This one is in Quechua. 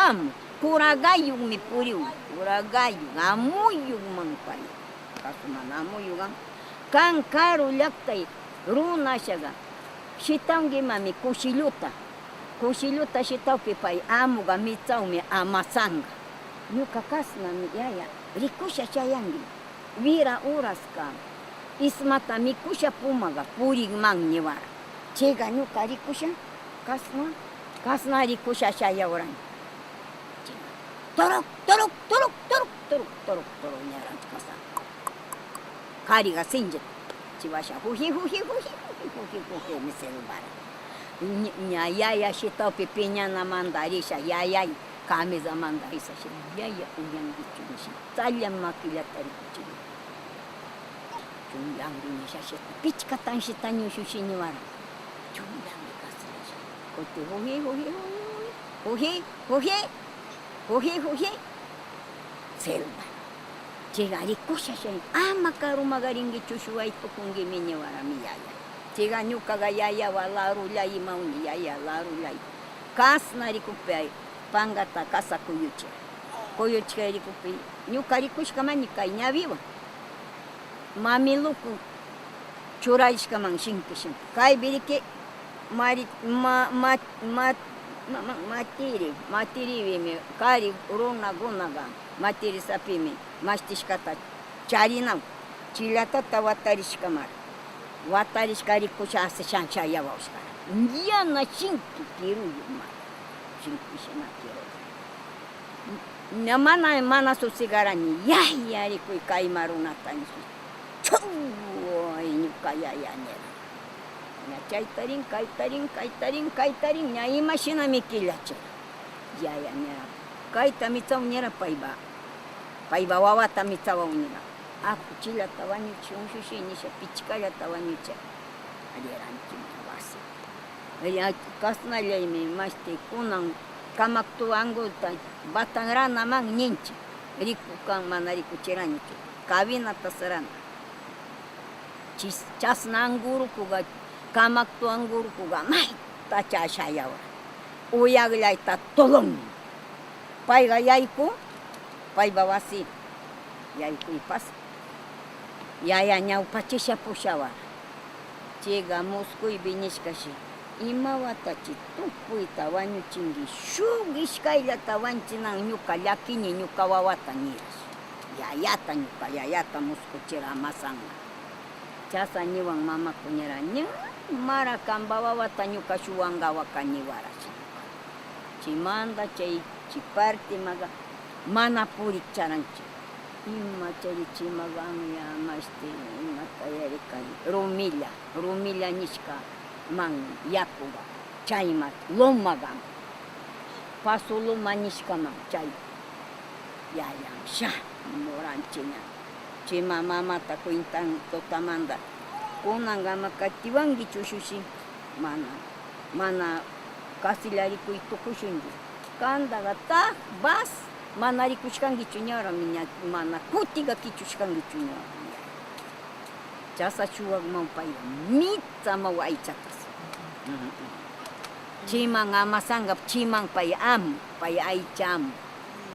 amu kuragayuqmi puriw kuragayuq amuyuqman pay kasu mana amuyuqan kan karu llaqtay runashaqa shitanqimami kushilluta shitawpi pay amuqa mitzawmi amasanga ñuqa kasnami yaya rikusha chayanki wira uraska ismata mikusha pumaqa purikman niwara chayqa ñuqa rikusha kasna rikusha chayawran torok ñaran kasa kariqa sinchit chiwasha fuji mi silbara ña yaya shitawpi piñanamanta risha yayay kamisamanta risha yaya uyankichu nishi tsallan makillata rikuchini chunllanki nishashita pichkatan shita ñushushi niwara chunllanki kasirasha kutin fuji selva chayqa rikusha shay ama karumaqa rinkichu shuwaytukunkimi niwarami yaya chayqa ñuqaqa yayawan larullay imauni yaya larullay kasna rikupi pankata kasa kuyuchika rikupi ñuqa rikushkamani kay ñawiwan mamiluku churayshkaman shinki kay biriki matiriwimi kari runakunaqa matirisapimi mashtishkata charinaw chillatata watarishka rikusha asishan chayawashkara yana shinki kiruyuqman shinkishina kiruy mana susigarani yaya rikuy kayma runata nishi chuy ñuqa yaya nira ña chaytarin kaytarin ña imashinami killachira yaya nira kayta mitzaw nira payba wawata mitzawaw nira aku chillata wañuchiy unshushi nisha pichkallata wañuchay riranchina wasi kasnallaymi mashti kunan kamaktu anguta batanranaman ninchik rikukan mana rikuchiranichu kabinata sarana chasna angurukuqa kamaktu angurukuqa mayta chashayawra uyaqllayta tolon payqa yayku paypa wasi yaykuypas yaya ñawpachisha pushawara chayqa muskuypi nishkashi imawatachi tupuyta wañuchinki shuk ishkayllata wanchinan ñuqa llakini ñuqa wawata nirash ñuqa yayata muskuchira amasanga chasa niwan mamaku nira ña mara kanpa wawata ñuqa shuwanqawaqa niwarash chaymanta chay partimaqa mana purik charanchik ima chayrichimaqa anya mashti imata yarikani rumilla nishka man yakuqa chayma lomaqa paso loma nishkaman chay yayan sha muranchina chayma mamata cuentan tutamanta kunanqa ama katiwankichu shushi mana kasillarikuy tukushunki kantaqa tak bas mana rikushkankichu ñawrami ña mana kutiqa kichushkankichu ñawrami chasa shuwaqman payqa mitzama aychatas chayman amasanga chayman pay aycha amu